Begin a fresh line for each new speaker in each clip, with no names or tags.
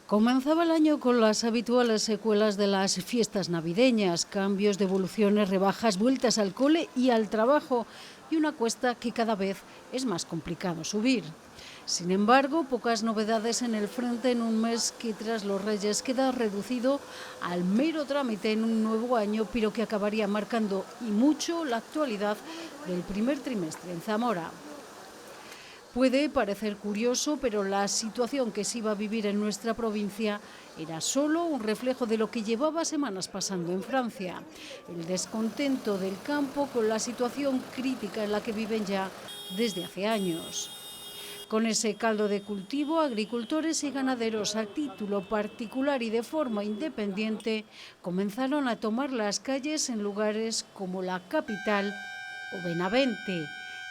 Comenzaba el año con las habituales secuelas de las fiestas navideñas, cambios, devoluciones, rebajas, vueltas al cole y al trabajo, y una cuesta que cada vez es más complicado subir. Sin embargo, pocas novedades en el frente en un mes que tras los Reyes queda reducido al mero trámite en un nuevo año, pero que acabaría marcando y mucho la actualidad del primer trimestre en Zamora. Puede parecer curioso, pero la situación que se iba a vivir en nuestra provincia era solo un reflejo de lo que llevaba semanas pasando en Francia. El descontento del campo con la situación crítica en la que viven ya desde hace años. Con ese caldo de cultivo, agricultores y ganaderos a título particular y de forma independiente comenzaron a tomar las calles en lugares como la capital o Benavente.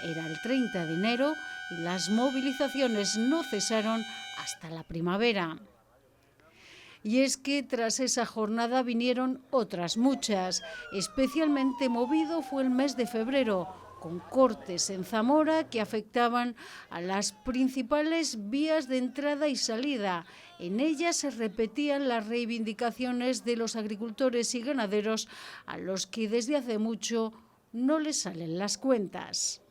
Era el 30 de enero y las movilizaciones no cesaron hasta la primavera. Y es que tras esa jornada vinieron otras muchas. Especialmente movido fue el mes de febrero, con cortes en Zamora que afectaban a las principales vías de entrada y salida. En ellas se repetían las reivindicaciones de los agricultores y ganaderos a los que desde hace mucho no les salen las cuentas.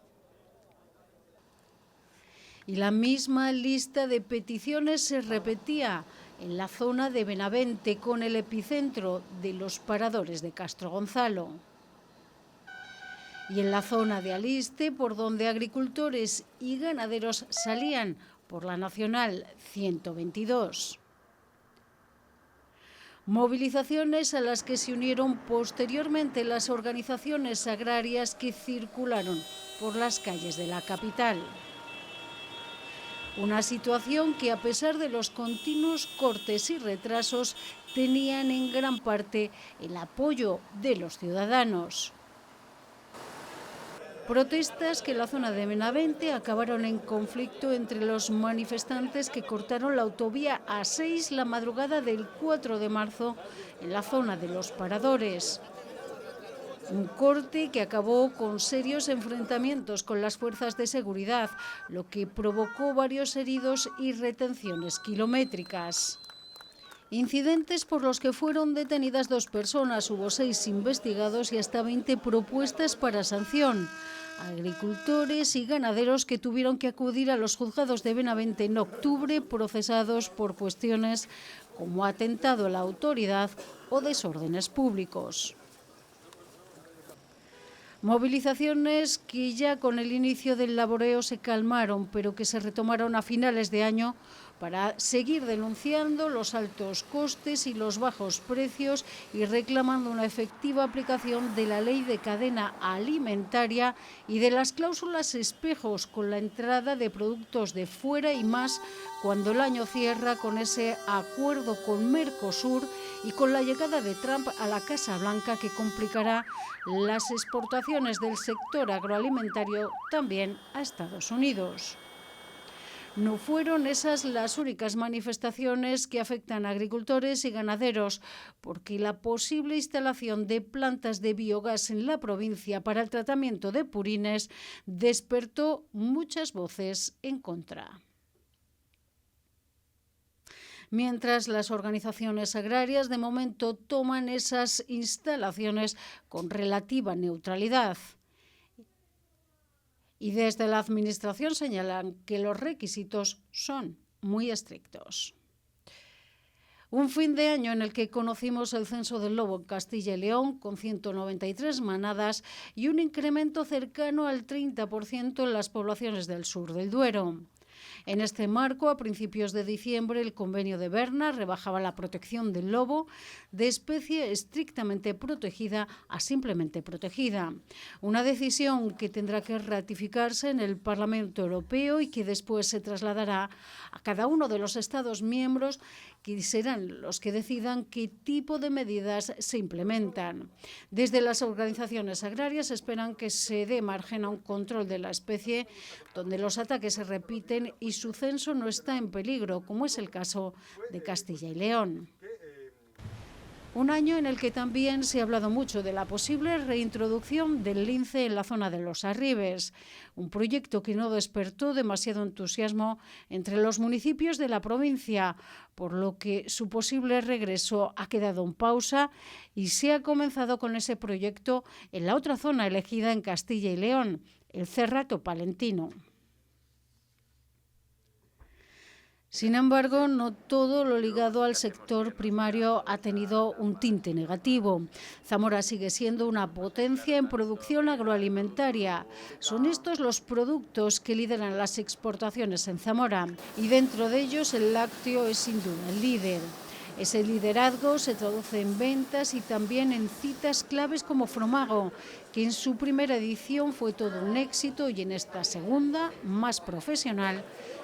Y la misma lista de peticiones se repetía en la zona de Benavente, con el epicentro de los paradores de Castro Gonzalo. Y en la zona de Aliste, por donde agricultores y ganaderos salían por la Nacional 122. Movilizaciones a las que se unieron posteriormente las organizaciones agrarias que circularon por las calles de la capital. Una situación que, a pesar de los continuos cortes y retrasos, tenían en gran parte el apoyo de los ciudadanos. Protestas que en la zona de Benavente acabaron en conflicto entre los manifestantes que cortaron la autovía A6 la madrugada del 4 de marzo en la zona de los paradores. Un corte que acabó con serios enfrentamientos con las fuerzas de seguridad, lo que provocó varios heridos y retenciones kilométricas. Incidentes por los que fueron detenidas 2 personas, hubo 6 investigados y hasta 20 propuestas para sanción. Agricultores y ganaderos que tuvieron que acudir a los juzgados de Benavente en octubre, procesados por cuestiones como atentado a la autoridad o desórdenes públicos. Movilizaciones que ya con el inicio del laboreo se calmaron, pero que se retomaron a finales de año para seguir denunciando los altos costes y los bajos precios y reclamando una efectiva aplicación de la ley de cadena alimentaria y de las cláusulas espejos con la entrada de productos de fuera y más cuando el año cierra con ese acuerdo con Mercosur y con la llegada de Trump a la Casa Blanca, que complicará las exportaciones del sector agroalimentario también a Estados Unidos. No fueron esas las únicas manifestaciones que afectan a agricultores y ganaderos, porque la posible instalación de plantas de biogás en la provincia para el tratamiento de purines despertó muchas voces en contra. Mientras las organizaciones agrarias de momento toman esas instalaciones con relativa neutralidad. Y desde la Administración señalan que los requisitos son muy estrictos. Un fin de año en el que conocimos el censo del lobo en Castilla y León, con 193 manadas y un incremento cercano al 30% en las poblaciones del sur del Duero. En este marco, a principios de diciembre, el convenio de Berna rebajaba la protección del lobo de especie estrictamente protegida a simplemente protegida. Una decisión que tendrá que ratificarse en el Parlamento Europeo y que después se trasladará a cada uno de los Estados miembros, que serán los que decidan qué tipo de medidas se implementan. Desde las organizaciones agrarias esperan que se dé margen a un control de la especie donde los ataques se repiten y su censo no está en peligro, como es el caso de Castilla y León. Un año en el que también se ha hablado mucho de la posible reintroducción del lince en la zona de Los Arribes, un proyecto que no despertó demasiado entusiasmo entre los municipios de la provincia, por lo que su posible regreso ha quedado en pausa y se ha comenzado con ese proyecto en la otra zona elegida en Castilla y León, el Cerrato Palentino. Sin embargo, no todo lo ligado al sector primario ha tenido un tinte negativo. Zamora sigue siendo una potencia en producción agroalimentaria. Son estos los productos que lideran las exportaciones en Zamora y dentro de ellos el lácteo es sin duda el líder. Ese liderazgo se traduce en ventas y también en citas claves como Fromago, que en su primera edición fue todo un éxito y en esta segunda, más profesional,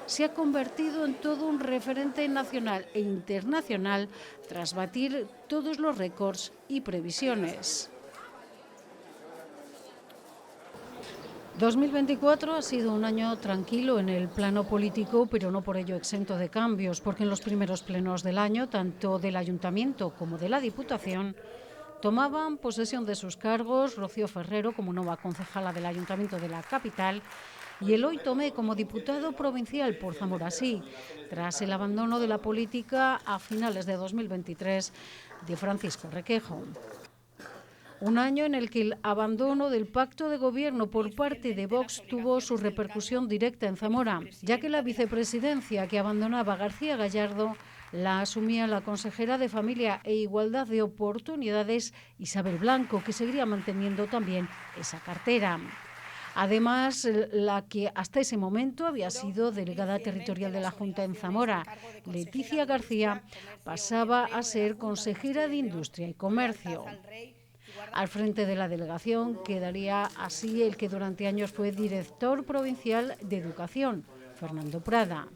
se ha convertido en todo un referente nacional e internacional tras batir todos los récords y previsiones. 2024 ha sido un año tranquilo en el plano político, pero no por ello exento de cambios, porque en los primeros plenos del año, tanto del Ayuntamiento como de la Diputación, tomaban posesión de sus cargos Rocío Ferrero como nueva concejala del Ayuntamiento de la capital y Eloy Tomé como diputado provincial por Zamora-Sí, tras el abandono de la política a finales de 2023 de Francisco Requejo. Un año en el que el abandono del pacto de gobierno por parte de Vox tuvo su repercusión directa en Zamora, ya que la vicepresidencia que abandonaba García Gallardo la asumía la consejera de Familia e Igualdad de Oportunidades, Isabel Blanco, que seguiría manteniendo también esa cartera. Además, la que hasta ese momento había sido delegada territorial de la Junta en Zamora, Leticia García, pasaba a ser consejera de Industria y Comercio. Al frente de la delegación quedaría así el que durante años fue director provincial de Educación, Fernando Prada.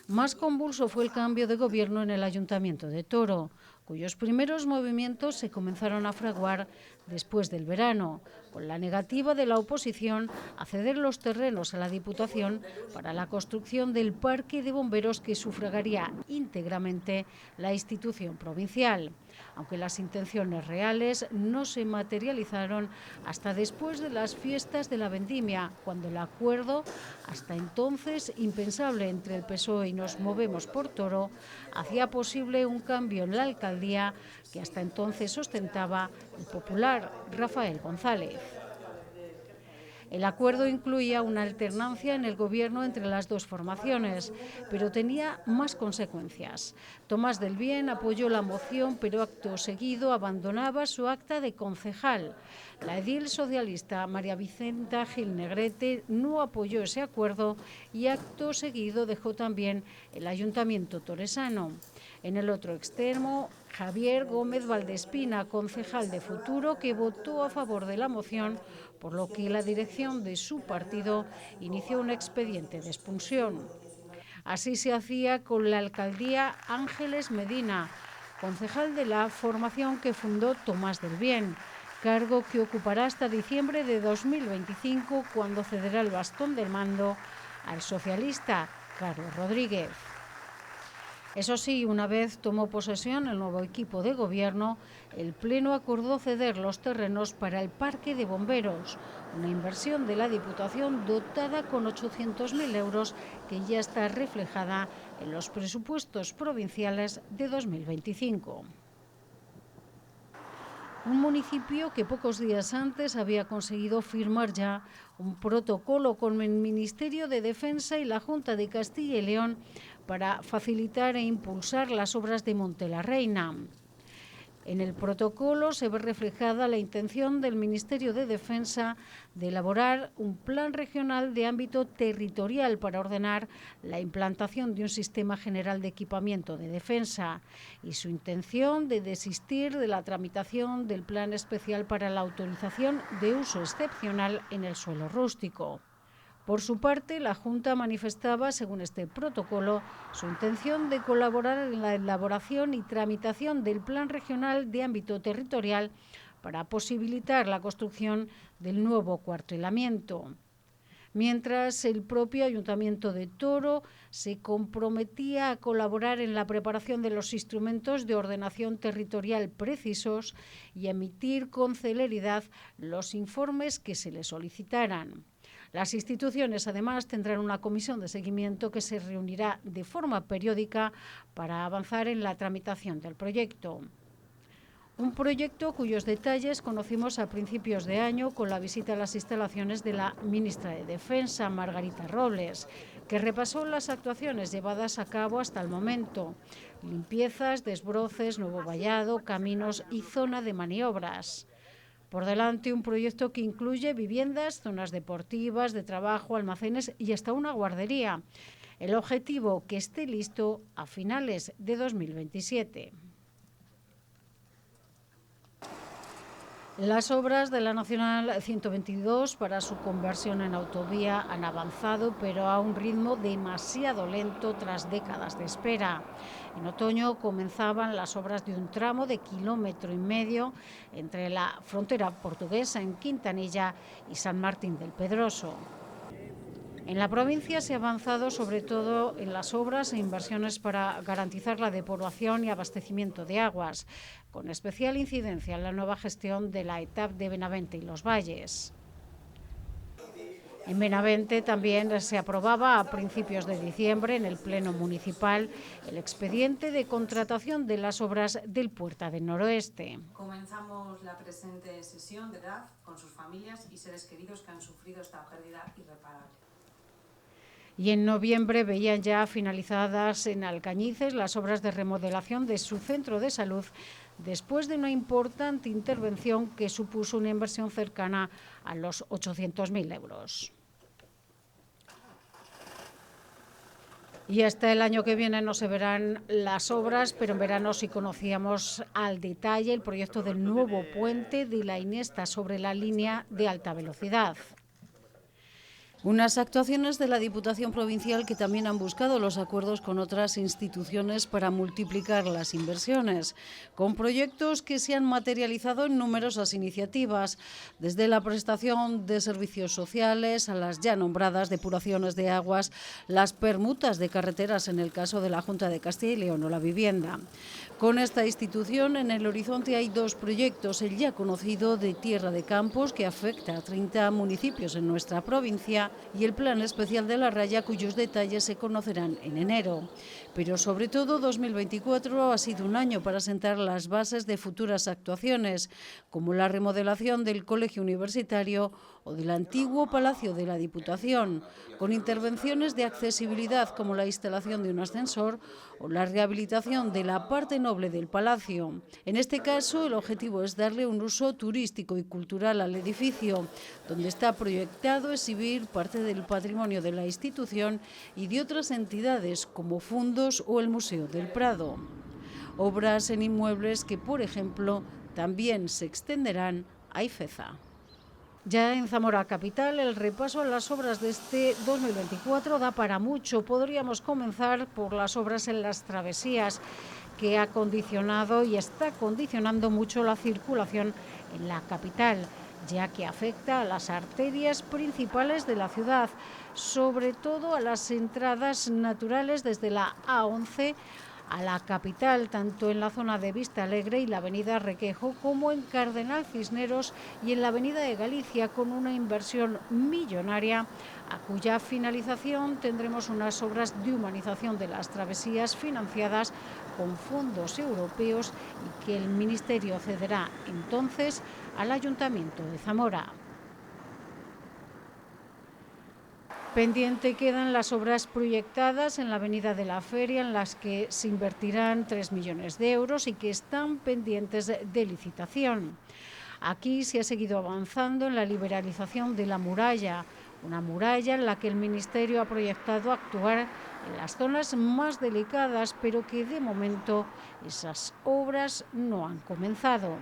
Más convulso fue el cambio de gobierno en el Ayuntamiento de Toro, cuyos primeros movimientos se comenzaron a fraguar después del verano, con la negativa de la oposición a ceder los terrenos a la Diputación para la construcción del parque de bomberos que sufragaría íntegramente la institución provincial, aunque las intenciones reales no se materializaron hasta después de las fiestas de la vendimia, cuando el acuerdo, hasta entonces impensable entre el PSOE y Nos Movemos por Toro, hacía posible un cambio en la alcaldía que hasta entonces ostentaba el popular Rafael González. El acuerdo incluía una alternancia en el gobierno entre las dos formaciones, pero tenía más consecuencias. Tomás del Bien apoyó la moción, pero acto seguido abandonaba su acta de concejal. La edil socialista María Vicenta Gil Negrete no apoyó ese acuerdo y acto seguido dejó también el ayuntamiento toresano. En el otro extremo, Javier Gómez Valdespina, concejal de Futuro, que votó a favor de la moción, por lo que la dirección de su partido inició un expediente de expulsión. Así se hacía con la alcaldía Ángeles Medina, concejal de la formación que fundó Tomás del Bien, cargo que ocupará hasta diciembre de 2025, cuando cederá el bastón del mando al socialista Carlos Rodríguez. Eso sí, una vez tomó posesión el nuevo equipo de gobierno, el Pleno acordó ceder los terrenos para el Parque de Bomberos, una inversión de la Diputación dotada con 800.000 euros que ya está reflejada en los presupuestos provinciales de 2025. Un municipio que pocos días antes había conseguido firmar ya un protocolo con el Ministerio de Defensa y la Junta de Castilla y León para facilitar e impulsar las obras de Monte la Reina. En el protocolo se ve reflejada la intención del Ministerio de Defensa de elaborar un plan regional de ámbito territorial para ordenar la implantación de un sistema general de equipamiento de defensa y su intención de desistir de la tramitación del plan especial para la autorización de uso excepcional en el suelo rústico. Por su parte, la Junta manifestaba, según este protocolo, su intención de colaborar en la elaboración y tramitación del Plan Regional de Ámbito Territorial para posibilitar la construcción del nuevo acuartelamiento. mientras el propio Ayuntamiento de Toro se comprometía a colaborar en la preparación de los instrumentos de ordenación territorial precisos y emitir con celeridad los informes que se le solicitaran. Las instituciones, además, tendrán una comisión de seguimiento que se reunirá de forma periódica para avanzar en la tramitación del proyecto. Un proyecto cuyos detalles conocimos a principios de año con la visita a las instalaciones de la ministra de Defensa, Margarita Robles, que repasó las actuaciones llevadas a cabo hasta el momento: limpiezas, desbroces, nuevo vallado, caminos y zona de maniobras. Por delante, un proyecto que incluye viviendas, zonas deportivas, de trabajo, almacenes y hasta una guardería. El objetivo, que esté listo a finales de 2027. Las obras de la Nacional 122 para su conversión en autovía han avanzado, pero a un ritmo demasiado lento tras décadas de espera. En otoño comenzaban las obras de un tramo de 1,5 km entre la frontera portuguesa en Quintanilla y San Martín del Pedroso. En la provincia se ha avanzado sobre todo en las obras e inversiones para garantizar la depuración y abastecimiento de aguas, con especial incidencia en la nueva gestión de la ETAP de Benavente y Los Valles. En Benavente también se aprobaba a principios de diciembre en el Pleno Municipal el expediente de contratación de las obras del Puerta del Noroeste.
Comenzamos la presente sesión de DAF con sus familias y seres queridos que han sufrido esta pérdida irreparable.
Y en noviembre veían ya finalizadas en Alcañices las obras de remodelación de su centro de salud, después de una importante intervención que supuso una inversión cercana a los 800.000 euros. Y hasta el año que viene no se verán las obras, pero en verano sí conocíamos al detalle el proyecto del nuevo puente de la Iniesta sobre la línea de alta velocidad. Unas actuaciones de la Diputación Provincial que también han buscado los acuerdos con otras instituciones para multiplicar las inversiones, con proyectos que se han materializado en numerosas iniciativas, desde la prestación de servicios sociales a las ya nombradas depuraciones de aguas, las permutas de carreteras en el caso de la Junta de Castilla y León o la vivienda. Con esta institución en el horizonte hay dos proyectos: el ya conocido de Tierra de Campos, que afecta a 30 municipios en nuestra provincia, y el Plan Especial de la Raya, cuyos detalles se conocerán en enero. Pero sobre todo 2024 ha sido un año para sentar las bases de futuras actuaciones, como la remodelación del Colegio Universitario o del antiguo Palacio de la Diputación, con intervenciones de accesibilidad como la instalación de un ascensor o la rehabilitación de la parte noble del palacio. En este caso, el objetivo es darle un uso turístico y cultural al edificio, donde está proyectado exhibir parte del patrimonio de la institución y de otras entidades como Fundos o el Museo del Prado. Obras en inmuebles que, por ejemplo, también se extenderán a Ifeza. Ya en Zamora capital, el repaso a las obras de este 2024 da para mucho. Podríamos comenzar por las obras en las travesías, que ha condicionado y está condicionando mucho la circulación en la capital, ya que afecta a las arterias principales de la ciudad, sobre todo a las entradas naturales desde la A11 a la capital, tanto en la zona de Vista Alegre y la avenida Requejo, como en Cardenal Cisneros y en la avenida de Galicia, con una inversión millonaria, a cuya finalización tendremos unas obras de humanización de las travesías financiadas con fondos europeos y que el Ministerio cederá entonces al Ayuntamiento de Zamora. Pendiente quedan las obras proyectadas en la Avenida de la Feria, en las que se invertirán 3 millones de euros y que están pendientes de licitación. Aquí se ha seguido avanzando en la liberalización de la muralla, una muralla en la que el Ministerio ha proyectado actuar en las zonas más delicadas, pero que de momento esas obras no han comenzado.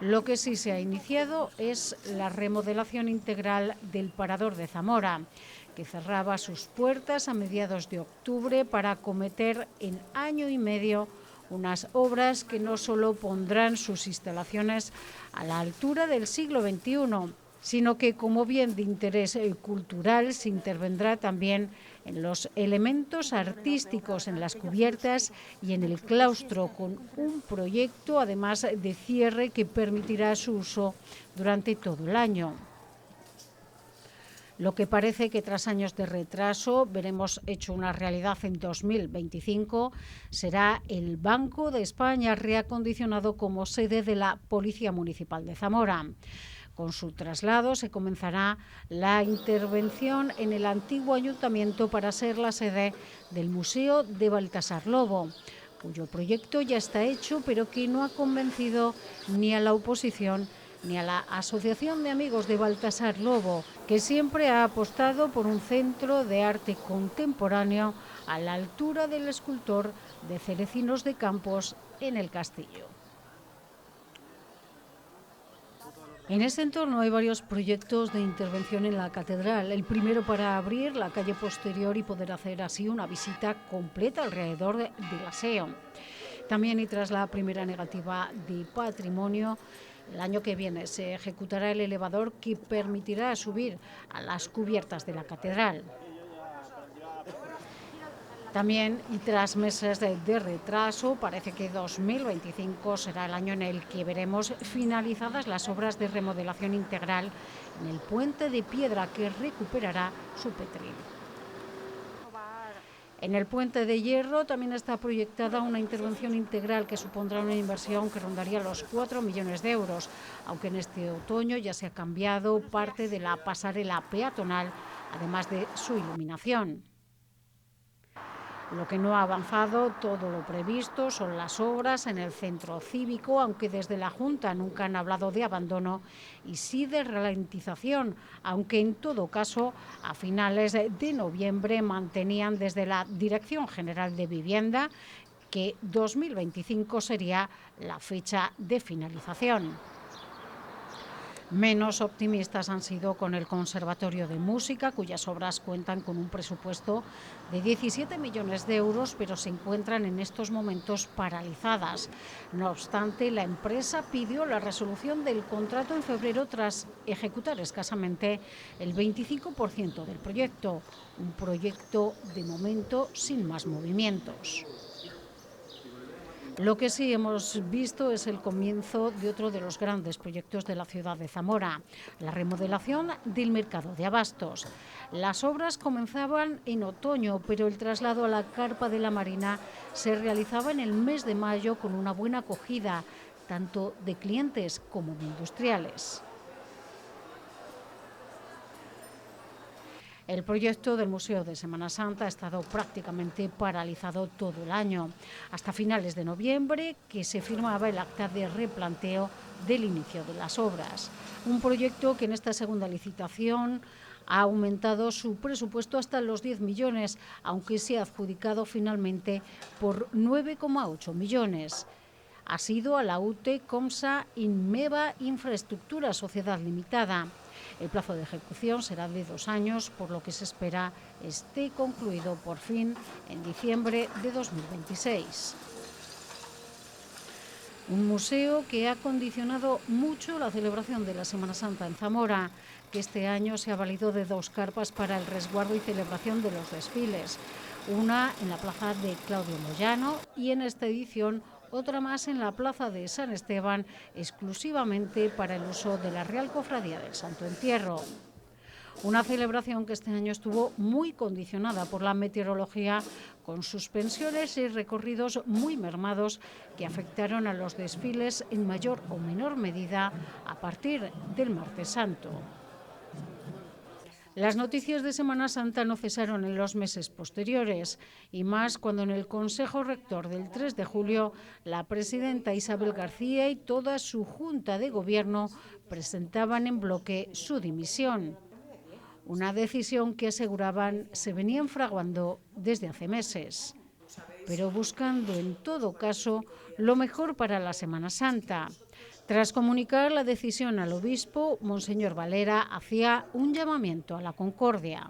Lo que sí se ha iniciado es la remodelación integral del Parador de Zamora, que cerraba sus puertas a mediados de octubre para acometer en año y medio unas obras que no solo pondrán sus instalaciones a la altura del siglo XXI, sino que como bien de interés cultural se intervendrá también en los elementos artísticos, en las cubiertas y en el claustro, con un proyecto además de cierre que permitirá su uso durante todo el año. Lo que parece que tras años de retraso veremos hecho una realidad en 2025 será el Banco de España, reacondicionado como sede de la Policía Municipal de Zamora. Con su traslado se comenzará la intervención en el antiguo ayuntamiento para ser la sede del Museo de Baltasar Lobo, cuyo proyecto ya está hecho, pero que no ha convencido ni a la oposición ni a la Asociación de Amigos de Baltasar Lobo, que siempre ha apostado por un centro de arte contemporáneo a la altura del escultor de Cerecinos de Campos en el Castillo. En ese entorno hay varios proyectos de intervención en la catedral. El primero para abrir la calle posterior y poder hacer así una visita completa alrededor del aseo. También, y tras la primera negativa de patrimonio, el año que viene se ejecutará el elevador que permitirá subir a las cubiertas de la catedral. También, y tras meses de retraso, parece que 2025 será el año en el que veremos finalizadas las obras de remodelación integral en el puente de piedra que recuperará su petril. En el puente de hierro también está proyectada una intervención integral que supondrá una inversión que rondaría los 4 millones de euros, aunque en este otoño ya se ha cambiado parte de la pasarela peatonal, además de su iluminación. Lo que no ha avanzado todo lo previsto son las obras en el centro cívico, aunque desde la Junta nunca han hablado de abandono y sí de ralentización, aunque en todo caso a finales de noviembre mantenían desde la Dirección General de Vivienda que 2025 sería la fecha de finalización. Menos optimistas han sido con el Conservatorio de Música, cuyas obras cuentan con un presupuesto de 17 millones de euros, pero se encuentran en estos momentos paralizadas. No obstante, la empresa pidió la resolución del contrato en febrero tras ejecutar escasamente el 25% del proyecto, un proyecto de momento sin más movimientos. Lo que sí hemos visto es el comienzo de otro de los grandes proyectos de la ciudad de Zamora, la remodelación del mercado de abastos. Las obras comenzaban en otoño, pero el traslado a la carpa de la Marina se realizaba en el mes de mayo con una buena acogida, tanto de clientes como de industriales. El proyecto del Museo de Semana Santa ha estado prácticamente paralizado todo el año, hasta finales de noviembre, que se firmaba el acta de replanteo del inicio de las obras. Un proyecto que en esta segunda licitación ha aumentado su presupuesto hasta los 10 millones, aunque se ha adjudicado finalmente por 9,8 millones. Ha sido a la UTE Comsa Inmeva Infraestructura Sociedad Limitada. El plazo de ejecución será de 2 años, por lo que se espera esté concluido por fin en diciembre de 2026. Un museo que ha condicionado mucho la celebración de la Semana Santa en Zamora, que este año se ha valido de 2 carpas para el resguardo y celebración de los desfiles. Una en la plaza de Claudio Moyano y en esta edición otra más en la plaza de San Esteban, exclusivamente para el uso de la Real Cofradía del Santo Entierro. Una celebración que este año estuvo muy condicionada por la meteorología, con suspensiones y recorridos muy mermados que afectaron a los desfiles en mayor o menor medida a partir del Martes Santo. Las noticias de Semana Santa no cesaron en los meses posteriores, y más cuando en el Consejo Rector del 3 de julio la presidenta Isabel García y toda su Junta de Gobierno presentaban en bloque su dimisión. Una decisión que aseguraban se venían fraguando desde hace meses, pero buscando en todo caso lo mejor para la Semana Santa. Tras comunicar la decisión al obispo, Monseñor Valera hacía un llamamiento a la concordia.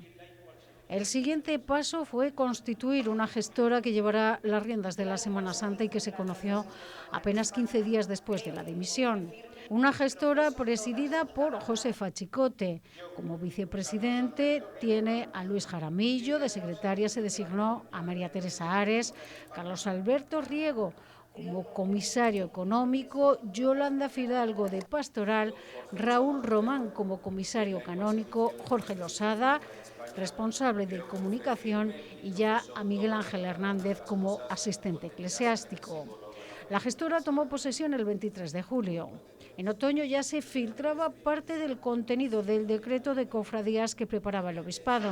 El siguiente paso fue constituir una gestora que llevará las riendas de la Semana Santa y que se conoció apenas 15 días después de la dimisión. Una gestora presidida por Josefa Chicote. Como vicepresidente tiene a Luis Jaramillo, de secretaria se designó a María Teresa Ares, Carlos Alberto Riego como comisario económico, Yolanda Fidalgo de Pastoral, Raúl Román como comisario canónico, Jorge Losada, responsable de comunicación, y ya a Miguel Ángel Hernández como asistente eclesiástico. La gestora tomó posesión el 23 de julio. En otoño ya se filtraba parte del contenido del decreto de cofradías que preparaba el obispado.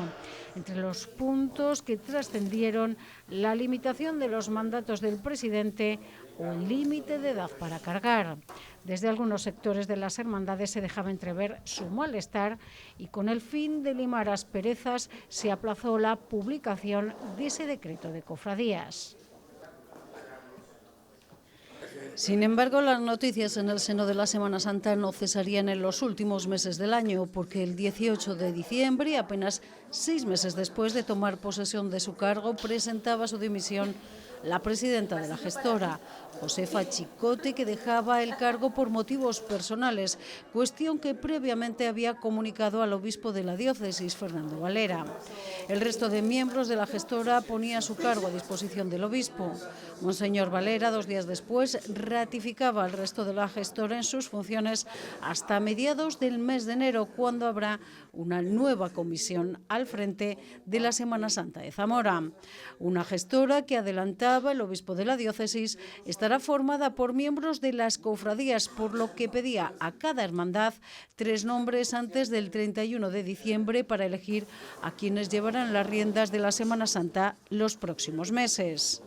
Entre los puntos que trascendieron, la limitación de los mandatos del presidente o el límite de edad para cargar. Desde algunos sectores de las hermandades se dejaba entrever su malestar y con el fin de limar asperezas se aplazó la publicación de ese decreto de cofradías. Sin embargo, las noticias en el seno de la Semana Santa no cesarían en los últimos meses del año, porque el 18 de diciembre, apenas 6 meses después de tomar posesión de su cargo, presentaba su dimisión la presidenta de la gestora, Josefa Chicote, que dejaba el cargo por motivos personales, cuestión que previamente había comunicado al obispo de la diócesis, Fernando Valera. El resto de miembros de la gestora ponía su cargo a disposición del obispo. Monseñor Valera, 2 días después, ratificaba al resto de la gestora en sus funciones hasta mediados del mes de enero, cuando habrá una nueva comisión al frente de la Semana Santa de Zamora. Una gestora que adelantaba el obispo de la diócesis estará formada por miembros de las cofradías, por lo que pedía a cada hermandad 3 nombres antes del 31 de diciembre para elegir a quienes llevarán las riendas de la Semana Santa los próximos meses.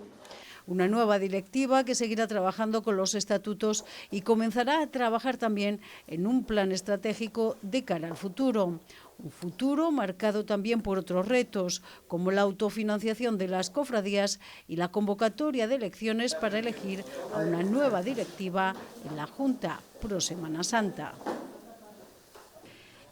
Una nueva directiva que seguirá trabajando con los estatutos y comenzará a trabajar también en un plan estratégico de cara al futuro. Un futuro marcado también por otros retos, como la autofinanciación de las cofradías y la convocatoria de elecciones para elegir a una nueva directiva en la Junta pro Semana Santa.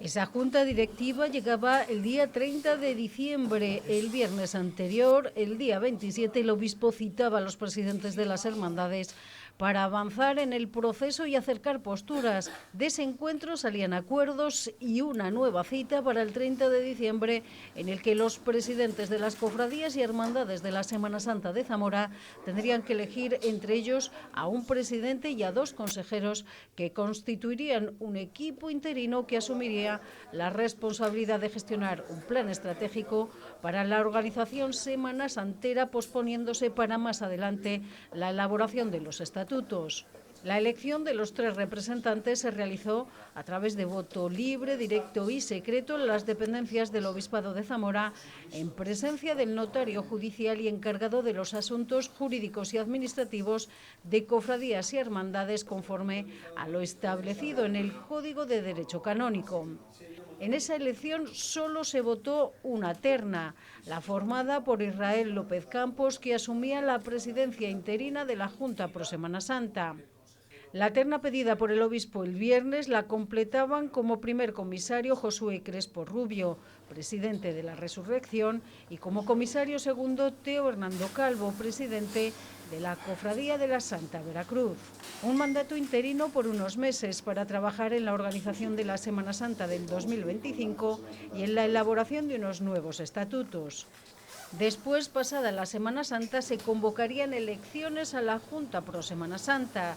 Esa junta directiva llegaba el día 30 de diciembre. El viernes anterior, el día 27, el obispo citaba a los presidentes de las hermandades para avanzar en el proceso y acercar posturas. De ese encuentro salían acuerdos y una nueva cita para el 30 de diciembre en el que los presidentes de las cofradías y hermandades de la Semana Santa de Zamora tendrían que elegir entre ellos a un presidente y a 2 consejeros que constituirían un equipo interino que asumiría la responsabilidad de gestionar un plan estratégico para la organización semana santera, posponiéndose para más adelante la elaboración de los estatutos. La elección de los 3 representantes se realizó a través de voto libre, directo y secreto en las dependencias del Obispado de Zamora, en presencia del notario judicial y encargado de los asuntos jurídicos y administrativos de cofradías y hermandades, conforme a lo establecido en el Código de Derecho Canónico. En esa elección solo se votó una terna, la formada por Israel López Campos, que asumía la presidencia interina de la Junta pro Semana Santa. La terna pedida por el obispo el viernes la completaban como primer comisario Josué Crespo Rubio, presidente de la Resurrección, y como comisario segundo Teo Hernando Calvo, presidente de la Cofradía de la Santa Veracruz. Un mandato interino por unos meses para trabajar en la organización de la Semana Santa del 2025 y en la elaboración de unos nuevos estatutos. Después, pasada la Semana Santa, se convocarían elecciones a la Junta pro Semana Santa.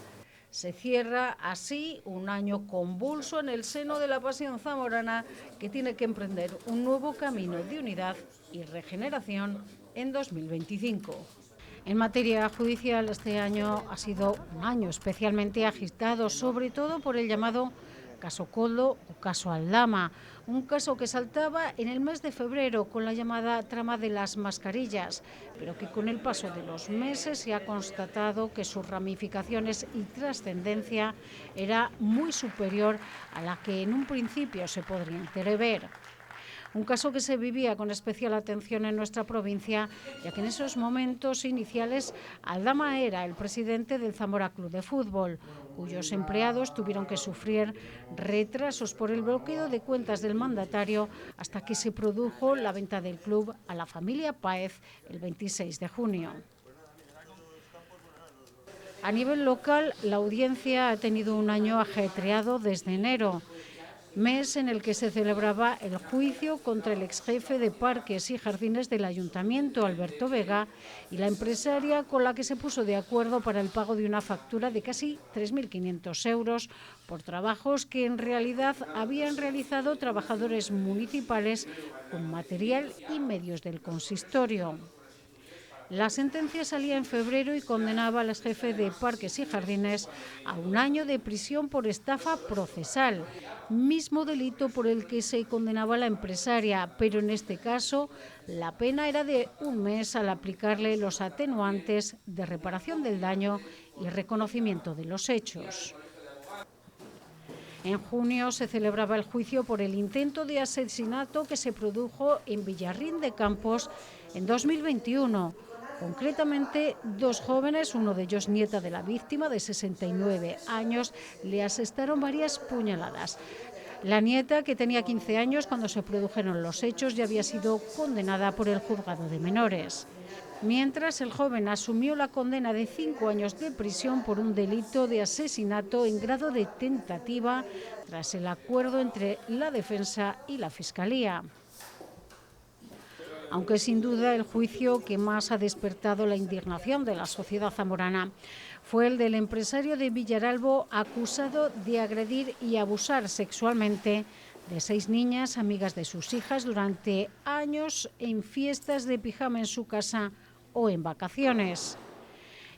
Se cierra así un año convulso en el seno de la Pasión zamorana, que tiene que emprender un nuevo camino de unidad y regeneración en 2025. En materia judicial, este año ha sido un año especialmente agitado, sobre todo por el llamado caso Koldo o caso Aldama, un caso que saltaba en el mes de febrero con la llamada trama de las mascarillas, pero que con el paso de los meses se ha constatado que sus ramificaciones y trascendencia era muy superior a la que en un principio se podría entrever. Un caso que se vivía con especial atención en nuestra provincia, ya que en esos momentos iniciales Aldama era el presidente del Zamora Club de Fútbol, cuyos empleados tuvieron que sufrir retrasos por el bloqueo de cuentas del mandatario hasta que se produjo la venta del club a la familia Páez el 26 de junio. A nivel local, la audiencia ha tenido un año ajetreado desde enero, mes en el que se celebraba el juicio contra el exjefe de Parques y Jardines del Ayuntamiento, Alberto Vega, y la empresaria con la que se puso de acuerdo para el pago de una factura de casi 3.500 euros por trabajos que en realidad habían realizado trabajadores municipales con material y medios del consistorio. La sentencia salía en febrero y condenaba al exjefe de Parques y Jardines a 1 año de prisión por estafa procesal, mismo delito por el que se condenaba a la empresaria, pero en este caso la pena era de 1 mes al aplicarle los atenuantes de reparación del daño y reconocimiento de los hechos. En junio se celebraba el juicio por el intento de asesinato que se produjo en Villarrín de Campos en 2021. Concretamente, 2 jóvenes, uno de ellos nieta de la víctima de 69 años, le asestaron varias puñaladas. La nieta, que tenía 15 años cuando se produjeron los hechos, ya había sido condenada por el juzgado de menores. Mientras, el joven asumió la condena de 5 años de prisión por un delito de asesinato en grado de tentativa tras el acuerdo entre la defensa y la Fiscalía. Aunque sin duda el juicio que más ha despertado la indignación de la sociedad zamorana fue el del empresario de Villaralbo acusado de agredir y abusar sexualmente de 6 niñas amigas de sus hijas durante años en fiestas de pijama en su casa o en vacaciones.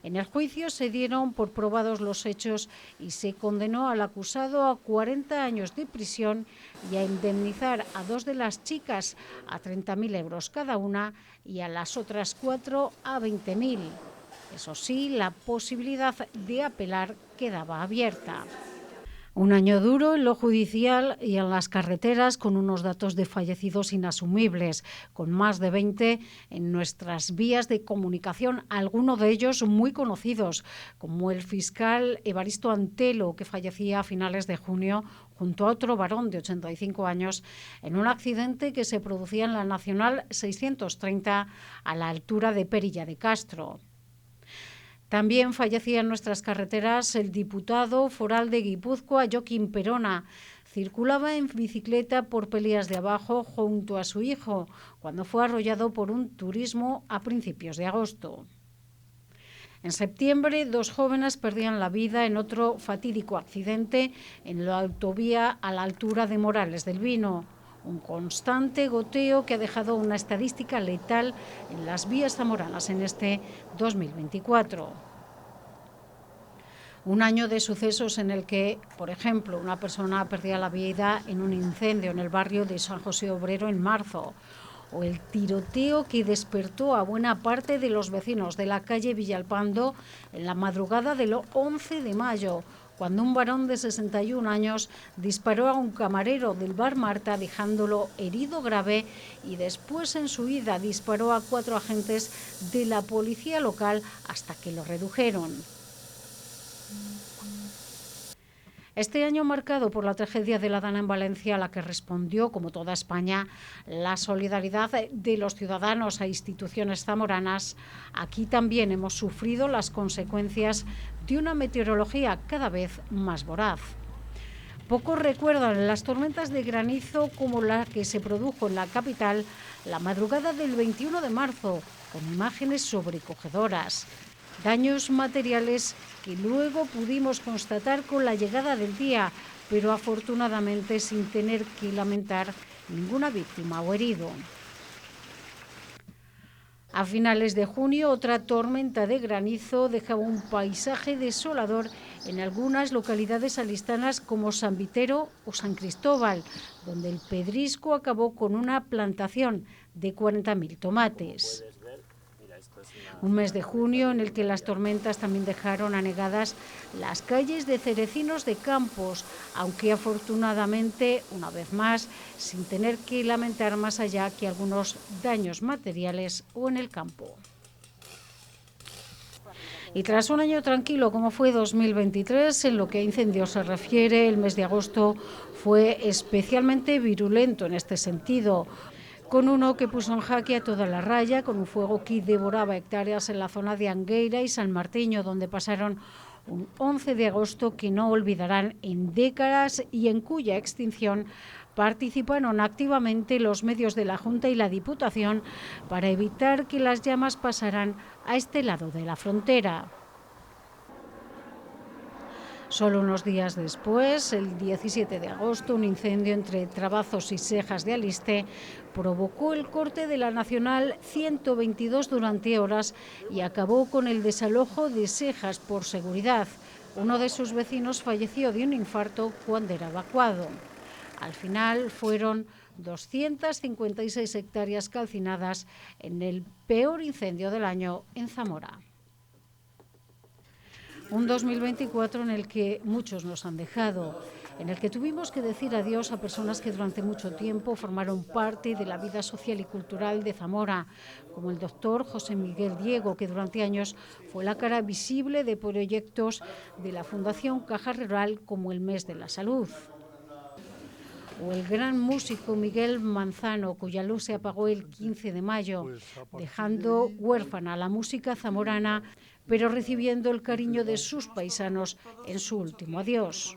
En el juicio se dieron por probados los hechos y se condenó al acusado a 40 años de prisión y a indemnizar a 2 de las chicas a 30.000 euros cada una y a las otras 4 a 20.000. Eso sí, la posibilidad de apelar quedaba abierta. Un año duro en lo judicial y en las carreteras, con unos datos de fallecidos inasumibles, con más de 20 en nuestras vías de comunicación, algunos de ellos muy conocidos, como el fiscal Evaristo Antelo, que fallecía a finales de junio junto a otro varón de 85 años en un accidente que se producía en la Nacional 630 a la altura de Perilla de Castro. También fallecía en nuestras carreteras el diputado foral de Guipúzcoa, Joaquín Perona. Circulaba en bicicleta por Pelías de Abajo junto a su hijo, cuando fue arrollado por un turismo a principios de agosto. En septiembre, 2 jóvenes perdían la vida en otro fatídico accidente en la autovía a la altura de Morales del Vino. Un constante goteo que ha dejado una estadística letal en las vías zamoranas en este 2024. Un año de sucesos en el que, por ejemplo, una persona perdía la vida en un incendio en el barrio de San José Obrero en marzo, o el tiroteo que despertó a buena parte de los vecinos de la calle Villalpando en la madrugada del 11 de mayo, cuando un varón de 61 años disparó a un camarero del bar Marta dejándolo herido grave y después en su huida disparó a 4 agentes de la policía local hasta que lo redujeron. Este año marcado por la tragedia de la Dana en Valencia, a la que respondió, como toda España, la solidaridad de los ciudadanos e instituciones zamoranas, aquí también hemos sufrido las consecuencias de una meteorología cada vez más voraz. Pocos recuerdan las tormentas de granizo como la que se produjo en la capital la madrugada del 21 de marzo, con imágenes sobrecogedoras. Daños materiales que luego pudimos constatar con la llegada del día, pero afortunadamente sin tener que lamentar ninguna víctima o herido. A finales de junio, otra tormenta de granizo dejaba un paisaje desolador en algunas localidades alistanas como San Vitero o San Cristóbal, donde el pedrisco acabó con una plantación de 40.000 tomates. Un mes de junio en el que las tormentas también dejaron anegadas las calles de Cerecinos de Campos, aunque afortunadamente, una vez más, sin tener que lamentar más allá que algunos daños materiales o en el campo. Y tras un año tranquilo como fue 2023, en lo que a incendios se refiere, el mes de agosto fue especialmente virulento en este sentido. con uno que puso en jaque a toda la raya, con un fuego que devoraba hectáreas en la zona de Angueira y San Martiño, donde pasaron un 11 de agosto que no olvidarán en décadas y en cuya extinción participaron activamente los medios de la Junta y la Diputación para evitar que las llamas pasaran a este lado de la frontera. Solo unos días después, el 17 de agosto, un incendio entre Trabazos y Sejas de Aliste provocó el corte de la Nacional 122 durante horas y acabó con el desalojo de Sejas por seguridad. Uno de sus vecinos falleció de un infarto cuando era evacuado. Al final fueron 256 hectáreas calcinadas en el peor incendio del año en Zamora. Un 2024 en el que muchos nos han dejado, en el que tuvimos que decir adiós a personas que durante mucho tiempo formaron parte de la vida social y cultural de Zamora, como el doctor José Miguel Diego, que durante años fue la cara visible de proyectos de la Fundación Caja Rural como el Mes de la Salud. O el gran músico Miguel Manzano, cuya luz se apagó el 15 de mayo, dejando huérfana a la música zamorana, pero recibiendo el cariño de sus paisanos en su último adiós.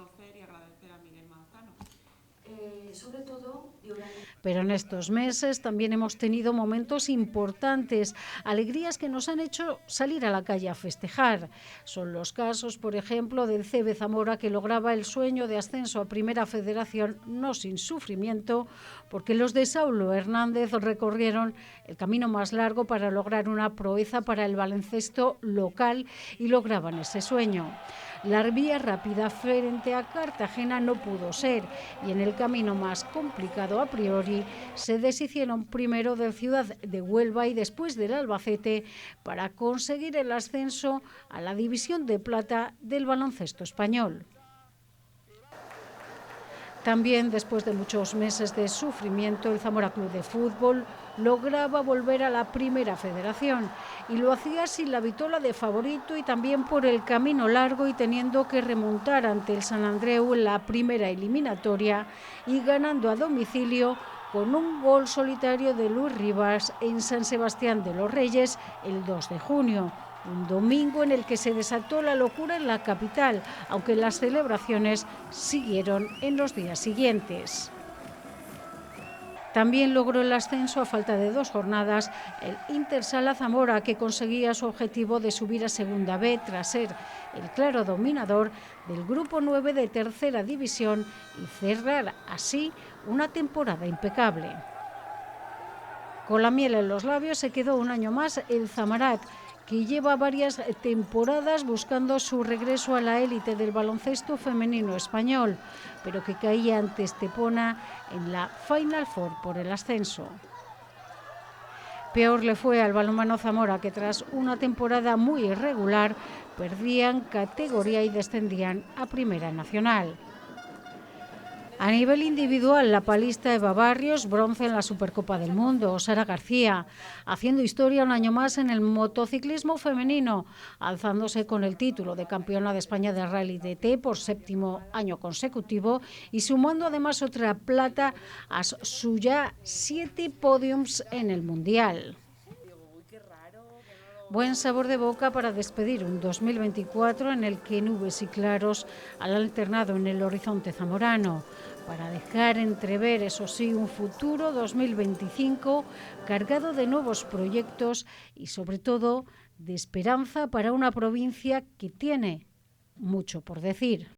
Pero en estos meses también hemos tenido momentos importantes, alegrías que nos han hecho salir a la calle a festejar. Son los casos, por ejemplo, del CB Zamora, que lograba el sueño de ascenso a Primera Federación, no sin sufrimiento, porque los de Saulo Hernández recorrieron el camino más largo para lograr una proeza para el baloncesto local y lograban ese sueño. La vía rápida frente a Cartagena no pudo ser y en el camino más complicado a priori se deshicieron primero de Ciudad de Huelva y después del Albacete para conseguir el ascenso a la división de plata del baloncesto español. También, después de muchos meses de sufrimiento, el Zamora Club de Fútbol lograba volver a la Primera Federación y lo hacía sin la vitola de favorito y también por el camino largo y teniendo que remontar ante el Sant Andreu en la primera eliminatoria y ganando a domicilio con un gol solitario de Luis Rivas en San Sebastián de los Reyes el 2 de junio. Un domingo en el que se desató la locura en la capital, aunque las celebraciones siguieron en los días siguientes. También logró el ascenso a falta de 2 jornadas el Intersala Zamora, que conseguía su objetivo de subir a Segunda B tras ser el claro dominador del Grupo 9 de Tercera División y cerrar así una temporada impecable. Con la miel en los labios se quedó un año más el Zamarat, que lleva varias temporadas buscando su regreso a la élite del baloncesto femenino español, pero que caía ante Estepona en la Final Four por el ascenso. Peor le fue al balonmano Zamora, que tras una temporada muy irregular perdían categoría y descendían a Primera Nacional. A nivel individual, la palista Eva Barrios, bronce en la Supercopa del Mundo. Sara García, haciendo historia un año más en el motociclismo femenino, alzándose con el título de campeona de España de Rally DT por 7º año consecutivo y sumando además otra plata a sus ya 7 podiums en el Mundial. Buen sabor de boca para despedir un 2024 en el que nubes y claros han alternado en el horizonte zamorano, para dejar entrever, eso sí, un futuro 2025 cargado de nuevos proyectos y, sobre todo, de esperanza para una provincia que tiene mucho por decir.